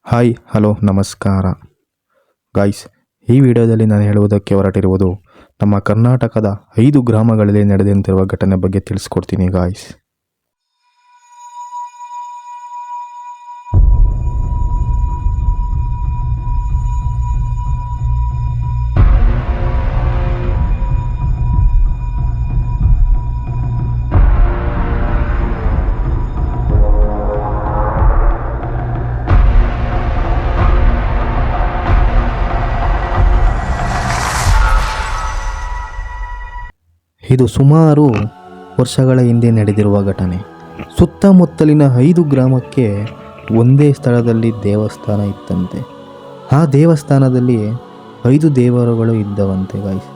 Hi hello ನಮಸ್ಕಾರ guys. ಈ ವಿಡಿಯೋದಲ್ಲಿ ನಾನು ಹೇಳುವುದಕ್ಕೆ ಹೊರಟಿರುವುದು ನಮ್ಮ ಕರ್ನಾಟಕದ 5 ಗ್ರಾಮಗಳಲ್ಲಿ ನಡೆದಂತಿರುವ ಘಟನೆ ಬಗ್ಗೆ ತಿಳಿಸ್ಕೊಡ್ತೀನಿ ಗಾಯ್ಸ್. ಇದು ಸುಮಾರು ವರ್ಷಗಳ ಹಿಂದೆ ನಡೆದಿರುವ ಘಟನೆ. ಸುತ್ತಮುತ್ತಲಿನ 5 ಗ್ರಾಮಕ್ಕೆ ಒಂದೇ ಸ್ಥಳದಲ್ಲಿ ದೇವಸ್ಥಾನ ಇತ್ತಂತೆ. ಆ ದೇವಸ್ಥಾನದಲ್ಲಿ 5 ದೇವರುಗಳು ಇದ್ದವಂತೆ ಗೈಸ್.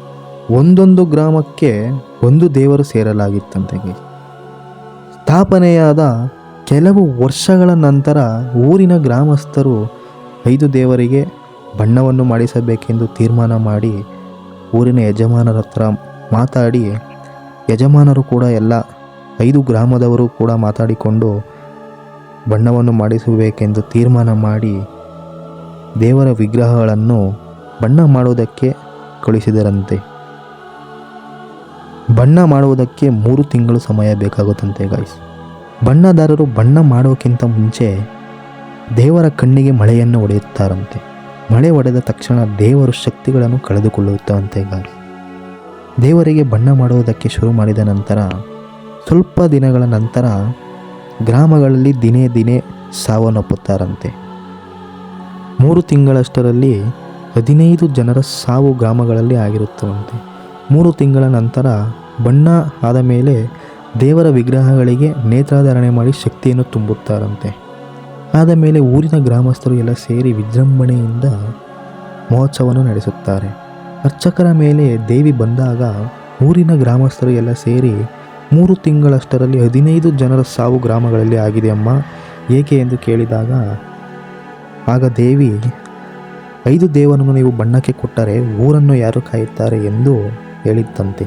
ಒಂದೊಂದು ಗ್ರಾಮಕ್ಕೆ ಒಂದು ದೇವರು ಸೇರಲಾಗಿತ್ತಂತೆ ಗೈಸ್. ಸ್ಥಾಪನೆಯಾದ ಕೆಲವು ವರ್ಷಗಳ ನಂತರ ಊರಿನ ಗ್ರಾಮಸ್ಥರು 5 ದೇವರಿಗೆ ಬಣ್ಣವನ್ನು ಮಾಡಿಸಬೇಕೆಂದು ತೀರ್ಮಾನ ಮಾಡಿ ಊರಿನ ಯಜಮಾನರ ಹತ್ರ ಮಾತಾಡಿ, ಯಜಮಾನರು ಕೂಡ ಎಲ್ಲ 5 ಗ್ರಾಮದವರು ಕೂಡ ಮಾತಾಡಿಕೊಂಡು ಬಣ್ಣವನ್ನು ಮಾಡಿಸಬೇಕೆಂದು ತೀರ್ಮಾನ ಮಾಡಿ ದೇವರ ವಿಗ್ರಹಗಳನ್ನು ಬಣ್ಣ ಮಾಡುವುದಕ್ಕೆ ಕಳಿಸಿದರಂತೆ. ಬಣ್ಣ ಮಾಡುವುದಕ್ಕೆ 3 ತಿಂಗಳು ಸಮಯ ಬೇಕಾಗುತ್ತಂತೆ ಗಾಯ್ಸ್. ಬಣ್ಣದಾರರು ಬಣ್ಣ ಮಾಡೋಕ್ಕಿಂತ ಮುಂಚೆ ದೇವರ ಕಣ್ಣಿಗೆ ಮಳೆಯನ್ನು ಹೊಡೆಯುತ್ತಾರಂತೆ. ಮಳೆ ಹೊಡೆದ ತಕ್ಷಣ ದೇವರು ಶಕ್ತಿಗಳನ್ನು ಕಳೆದುಕೊಳ್ಳುತ್ತವಂತೆ ಗಾಯ್ಸ್. ದೇವರಿಗೆ ಬಣ್ಣ ಮಾಡುವುದಕ್ಕೆ ಶುರು ಮಾಡಿದ ನಂತರ ಸ್ವಲ್ಪ ದಿನಗಳ ನಂತರ ಗ್ರಾಮಗಳಲ್ಲಿ ದಿನೇ ದಿನೇ ಸಾವನ್ನಪ್ಪುತ್ತಾರಂತೆ. 3 ತಿಂಗಳಷ್ಟರಲ್ಲಿ 15 ಜನರ ಸಾವು ಗ್ರಾಮಗಳಲ್ಲಿ ಆಗಿರುತ್ತವಂತೆ. 3 ತಿಂಗಳ ನಂತರ ಬಣ್ಣ ಆದ ಮೇಲೆ ದೇವರ ವಿಗ್ರಹಗಳಿಗೆ ನೇತ್ರಾಧಾರಣೆ ಮಾಡಿ ಶಕ್ತಿಯನ್ನು ತುಂಬುತ್ತಾರಂತೆ. ಆದ ಮೇಲೆ ಊರಿನ ಗ್ರಾಮಸ್ಥರು ಎಲ್ಲ ಸೇರಿ ವಿಜೃಂಭಣೆಯಿಂದ ಮಹೋತ್ಸವವನ್ನು ನಡೆಸುತ್ತಾರೆ. ಅರ್ಚಕರ ಮೇಲೆ ದೇವಿ ಬಂದಾಗ ಊರಿನ ಗ್ರಾಮಸ್ಥರು ಎಲ್ಲ ಸೇರಿ 3 ತಿಂಗಳಷ್ಟರಲ್ಲಿ 15 ಜನರ ಸಾವು ಗ್ರಾಮಗಳಲ್ಲಿ ಆಗಿದೆ ಅಮ್ಮ, ಏಕೆ ಎಂದು ಕೇಳಿದಾಗ ಆಗ ದೇವಿ 5 ದೇವರನ್ನು ನೀವು ಬಣ್ಣಕ್ಕೆ ಕೊಟ್ಟರೆ ಊರನ್ನು ಯಾರು ಕಾಯುತ್ತಾರೆ ಎಂದು ಹೇಳಿದ್ದಂತೆ.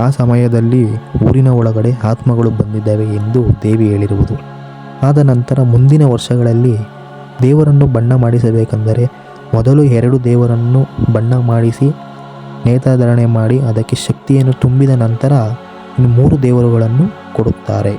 ಆ ಸಮಯದಲ್ಲಿ ಊರಿನ ಒಳಗಡೆ ಆತ್ಮಗಳು ಬಂದಿದ್ದಾವೆ ಎಂದು ದೇವಿ ಹೇಳಿರುವುದು. ಆದ ನಂತರ ಮುಂದಿನ ವರ್ಷಗಳಲ್ಲಿ ದೇವರನ್ನು ಬಣ್ಣ ಮಾಡಿಸಬೇಕೆಂದರೆ ಮೊದಲು 2 ದೇವರನ್ನು ಬಣ್ಣ ಮಾಡಿಸಿ ನೇತಾಧಾರಣೆ ಮಾಡಿ ಅದಕ್ಕೆ ಶಕ್ತಿಯನ್ನು ತುಂಬಿದ ನಂತರ ಇನ್ನು 3 ದೇವರುಗಳನ್ನು ಕೊಡುತ್ತಾರೆ.